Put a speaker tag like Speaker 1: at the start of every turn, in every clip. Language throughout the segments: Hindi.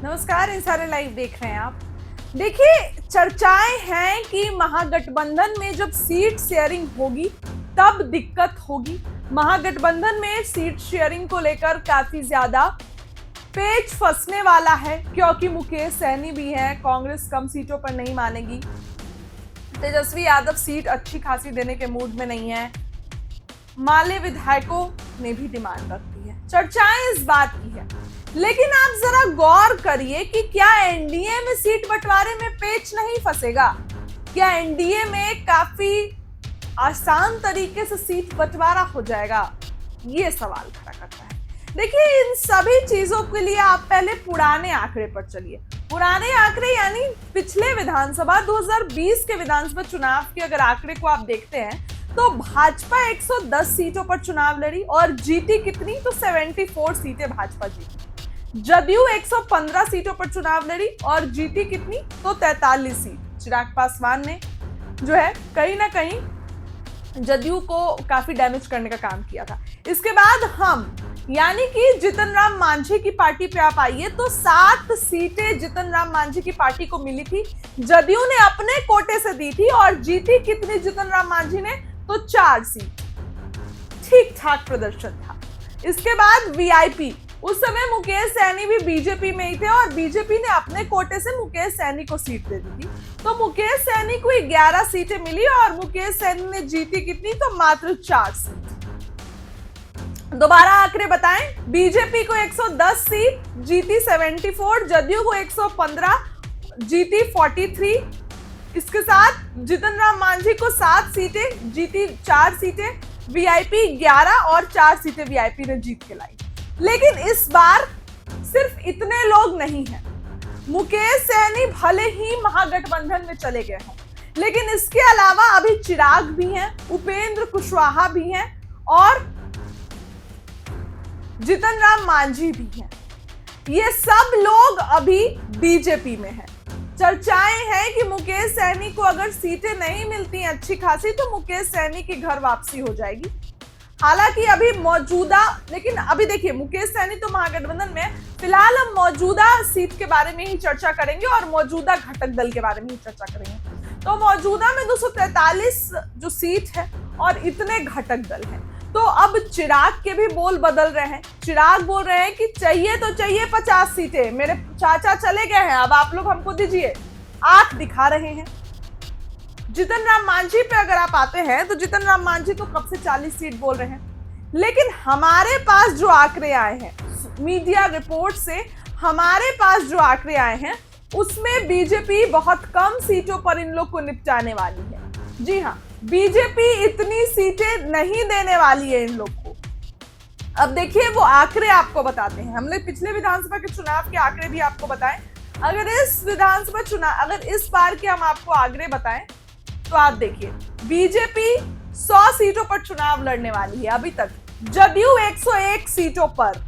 Speaker 1: नमस्कार, इंसारे लाइव देख रहे हैं आप। देखिए, चर्चाएं हैं कि महागठबंधन में जब सीट शेयरिंग होगी तब दिक्कत होगी। महागठबंधन में सीट शेयरिंग को लेकर काफी ज्यादा पेच फंसने वाला है, क्योंकि मुकेश सहनी भी है, कांग्रेस कम सीटों पर नहीं मानेगी, तेजस्वी यादव सीट अच्छी खासी देने के मूड में नहीं है, माले विधायकों ने भी डिमांड रखी है। चर्चाएं इस बात की है, लेकिन आप जरा गौर करिए कि क्या एनडीए में सीट बंटवारे में पेच नहीं फंसेगा? क्या एनडीए में काफी आसान तरीके से सीट बंटवारा हो जाएगा? ये सवाल खड़ा करता है। देखिए, इन सभी चीजों के लिए आप पहले पुराने आंकड़े पर चलिए। पुराने आंकड़े यानी पिछले विधानसभा 2020 के विधानसभा चुनाव के अगर आंकड़े को आप देखते हैं तो भाजपा 110 सीटों पर चुनाव लड़ी और जीती कितनी? तो 74 सीटें भाजपा जीती। जदयू 115 सीटों पर चुनाव लड़ी और जीती कितनी? तो 43 सीट। चिराग पासवान ने जो है कहीं ना कहीं जदयू को काफी डैमेज करने का काम किया था। इसके बाद हम यानी कि जितन राम मांझी की पार्टी पे आप आइए तो 7 सीटें जितन राम मांझी की पार्टी को मिली थी। जदयू ने अपने कोटे से दी थी और जीती कितनी जितन राम मांझी ने? तो 4 सीट। ठीक ठाक प्रदर्शन था। इसके बाद वीआईपी, उस समय मुकेश सहनी भी बीजेपी में ही थे और बीजेपी ने अपने कोटे से मुकेश सहनी को सीट दे दी थी। तो मुकेश सहनी को 11 सीटें मिली और मुकेश सहनी ने जीती कितनी? तो मात्र 4 सीट। दोबारा आंकड़े बताएं, बीजेपी को 110 सीट, जीती 74, जदयू को 115, जीती 43। इसके साथ जितन राम मांझी को 7 सीटें, जीती 4 सीटें, वीआईपी 11 और 4 सीटें वीआईपी ने जीत के लाई। लेकिन इस बार सिर्फ इतने लोग नहीं हैं। मुकेश सहनी भले ही महागठबंधन में चले गए हैं, लेकिन इसके अलावा अभी चिराग भी हैं, उपेंद्र कुशवाहा भी हैं और जितन राम मांझी भी हैं। ये सब लोग अभी बीजेपी में हैं। चर्चाएं हैं कि मुकेश सहनी को अगर सीटें नहीं मिलती अच्छी खासी तो मुकेश सहनी की घर वापसी हो जाएगी। हालांकि अभी मौजूदा, लेकिन अभी देखिए मुकेश सहनी तो महागठबंधन में, फिलहाल हम मौजूदा सीट के बारे में ही चर्चा करेंगे और मौजूदा घटक दल के बारे में ही चर्चा करेंगे। तो मौजूदा में 243 जो सीट है और इतने घटक दल हैं, तो अब चिराग के भी बोल बदल रहे हैं। चिराग बोल रहे हैं कि चाहिए तो चाहिए 50 सीटें, मेरे चाचा चले गए हैं, अब आप लोग हमको दीजिए, आंख दिखा रहे हैं। जितन राम मांझी पे अगर आप आते हैं तो जितन राम मांझी तो कब से 40 सीट बोल रहे हैं, लेकिन हमारे पास जो आंकड़े आए हैं, मीडिया रिपोर्ट से हमारे पास जो आंकड़े आए हैं, उसमें बीजेपी बहुत कम सीटों पर इन लोग को निपटाने वाली है। जी हाँ, बीजेपी इतनी सीटें नहीं देने वाली है इन लोग को। अब देखिए वो आंकड़े आपको बताते हैं। हमने पिछले विधानसभा के चुनाव के आंकड़े भी आपको बताए। अगर इस विधानसभा चुनाव, अगर इस बार के हम आपको आंकड़े बताएं तो आप देखिए बीजेपी 100 सीटों पर चुनाव लड़ने वाली है अभी तक। जदयू 101 सीटों पर।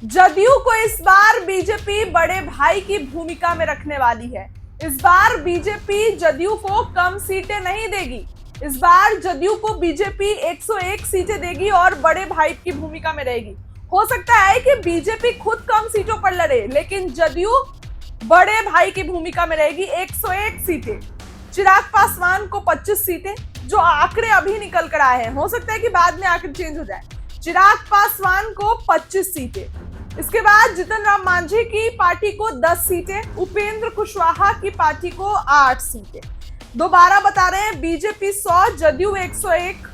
Speaker 1: जदयू को इस बार बीजेपी बड़े भाई की भूमिका में रखने वाली है। इस बार बीजेपी जदयू को कम सीटें नहीं देगी। इस बार जदयू को बीजेपी 101 सीटें देगी और बड़े भाई की भूमिका में रहेगी। हो सकता है कि बीजेपी खुद कम सीटों पर लड़े, लेकिन जदयू बड़े भाई की भूमिका में रहेगी। 101 सीटें। चिराग पासवान को 25 सीटें, जो आंकड़े अभी निकल कर आए हैं, हो सकता है कि बाद में आंकड़े चेंज हो जाए। चिराग पासवान को 25 सीटें। इसके बाद जितन राम मांझी की पार्टी को 10 सीटें, उपेंद्र कुशवाहा की पार्टी को 8 सीटें। दोबारा बता रहे हैं, बीजेपी 100, जदयू 101,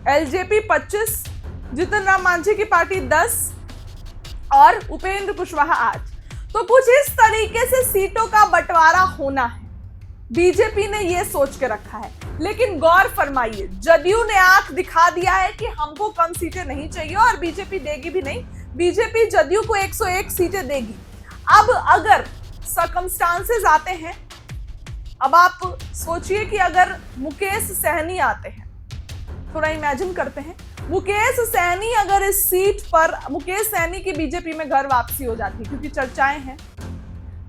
Speaker 1: एलजेपी 25, जितन राम मांझी की पार्टी 10 और उपेंद्र कुशवाहा 8। तो कुछ इस तरीके से सीटों का बंटवारा होना है। बीजेपी ने यह सोच के रखा है। लेकिन गौर फरमाइए, जदयू ने आंख दिखा दिया है कि हमको कम सीटें नहीं चाहिए और बीजेपी देगी भी नहीं। बीजेपी जदयू को 101 सीटें देगी। अब अगर सर्कमस्टांसेस आते हैं, अब आप सोचिए कि अगर मुकेश सहनी आते हैं, थोड़ा इमेजिन करते हैं, मुकेश सहनी अगर इस सीट पर, मुकेश सहनी की बीजेपी में घर वापसी हो जाती, क्योंकि चर्चाएं हैं,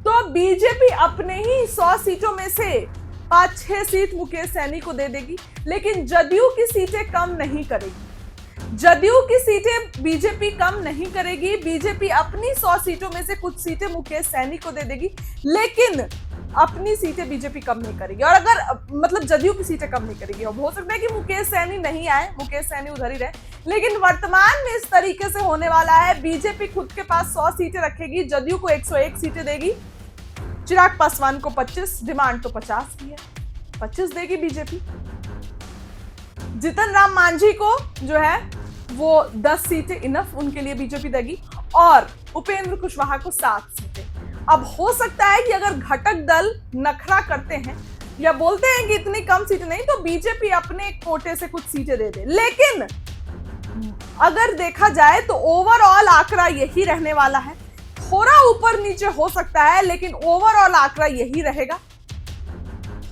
Speaker 1: तो बीजेपी अपने ही 100 सीटों में से 5-6 सीट मुकेश सहनी को दे देगी, लेकिन जदयू की सीटें कम नहीं करेगी। जदयू की सीटें बीजेपी कम नहीं करेगी, बीजेपी अपनी 100 सीटों में से कुछ सीटें मुकेश सैनी को दे देगी, लेकिन अपनी सीटें बीजेपी कम नहीं करेगी। और अगर मतलब जदयू की सीटें कम नहीं करेगी, अब हो सकता है कि मुकेश सैनी नहीं आए, मुकेश सैनी उधर ही रहे, लेकिन वर्तमान में इस तरीके से होने वाला है। बीजेपी खुद के पास 100 सीटें रखेगी, जदयू को 101 सीटें देगी, चिराग पासवान को 25, डिमांड तो 50 की है, 25 देगी बीजेपी। जीतन राम मांझी को जो है वो 10 सीटें इनफ उनके लिए बीजेपी देगी, और उपेंद्र कुशवाहा को 7 सीटें। अब हो सकता है कि अगर घटक दल नखरा करते हैं या बोलते हैं कि इतनी कम सीटें नहीं, तो बीजेपी अपने कोटे से कुछ सीटें दे दे। लेकिन अगर देखा जाए तो ओवरऑल आंकड़ा यही रहने वाला है, थोड़ा ऊपर नीचे हो सकता है, लेकिन ओवरऑल आंकड़ा यही रहेगा।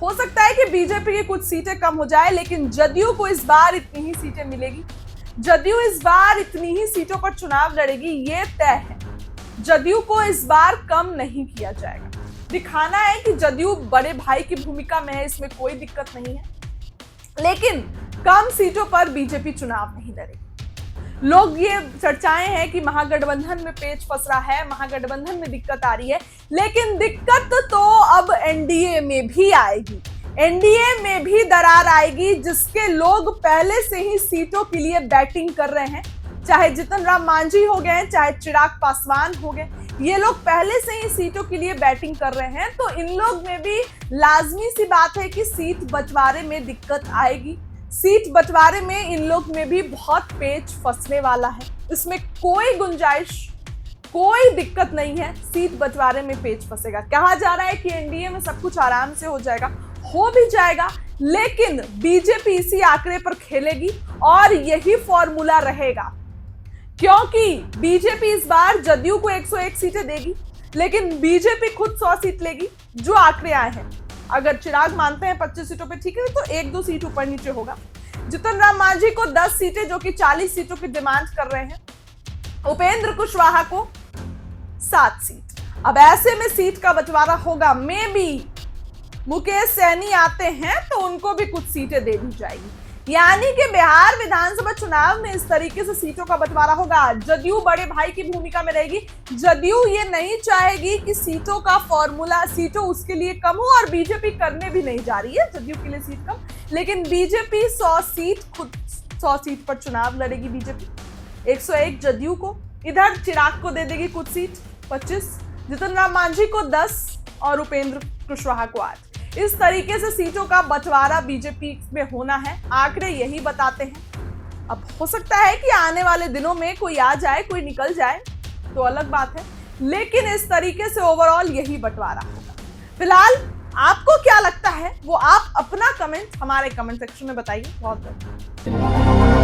Speaker 1: हो सकता है कि बीजेपी की कुछ सीटें कम हो जाए, लेकिन जदयू को इस बार इतनी ही सीटें मिलेगी, जदयू इस बार इतनी ही सीटों पर चुनाव लड़ेगी, ये तय है। जदयू को इस बार कम नहीं किया जाएगा, दिखाना है कि जदयू बड़े भाई की भूमिका में है, इसमें कोई दिक्कत नहीं है, लेकिन कम सीटों पर बीजेपी चुनाव नहीं लड़ेगी। लोग ये चर्चाएं हैं कि महागठबंधन में पेच फंस रहा है, महागठबंधन में दिक्कत आ रही है, लेकिन दिक्कत तो अब एनडीए में भी आएगी, एनडीए में भी दरार आएगी, जिसके लोग पहले से ही सीटों के लिए बैटिंग कर रहे हैं, चाहे जीतन राम मांझी हो गए, चाहे चिराग पासवान हो गए, ये लोग पहले से ही सीटों के लिए बैटिंग कर रहे हैं। तो इन लोग में भी लाजमी सी बात है कि सीट बंटवारे में दिक्कत आएगी, सीट बंटवारे में इन लोग में भी बहुत पेच फंसने वाला है, इसमें कोई गुंजाइश, कोई दिक्कत नहीं है, सीट बंटवारे में पेच फंसेगा। कहा जा रहा है कि एनडीए में सब कुछ आराम से हो जाएगा, हो भी जाएगा, लेकिन बीजेपी इसी आंकड़े पर खेलेगी और यही फॉर्मूला रहेगा, क्योंकि बीजेपी इस बार जदयू को 101 सीटें देगी, लेकिन बीजेपी खुद 100 सीट लेगी, जो आंकड़े आए हैं। अगर चिराग मानते हैं 25 सीटों पे, ठीक है, तो 1-2 सीट ऊपर नीचे होगा। जीतन राम मांझी को 10 सीटें, जो कि 40 सीटों की डिमांड कर रहे हैं, उपेंद्र कुशवाहा को 7 सीट। अब ऐसे में सीट का बंटवारा होगा, मे बी मुकेश सैनी आते हैं तो उनको भी कुछ सीटें दे दी जाएगी, यानी कि बिहार विधानसभा चुनाव में इस तरीके से सीटों का बंटवारा होगा। जदयू बड़े भाई की भूमिका में रहेगी, जदयू ये नहीं चाहेगी कि सीटों का फॉर्मूला, सीटों उसके लिए कम हो, और बीजेपी करने भी नहीं जा रही है जदयू के लिए सीट कम, लेकिन बीजेपी 100 सीट, खुद 100 सीट पर चुनाव लड़ेगी बीजेपी। 101 जदयू को, इधर चिराग को दे देगी कुछ सीट 25, जीतन राम मांझी को 10 और उपेंद्र कुशवाहा को 8। इस तरीके से सीटों का बंटवारा बीजेपी में होना है, आंकड़े यही बताते हैं। अब हो सकता है कि आने वाले दिनों में कोई आ जाए, कोई निकल जाए, तो अलग बात है, लेकिन इस तरीके से ओवरऑल यही बंटवारा होगा। फिलहाल आपको क्या लगता है वो आप अपना कमेंट हमारे कमेंट सेक्शन में बताइए। बहुत बहुत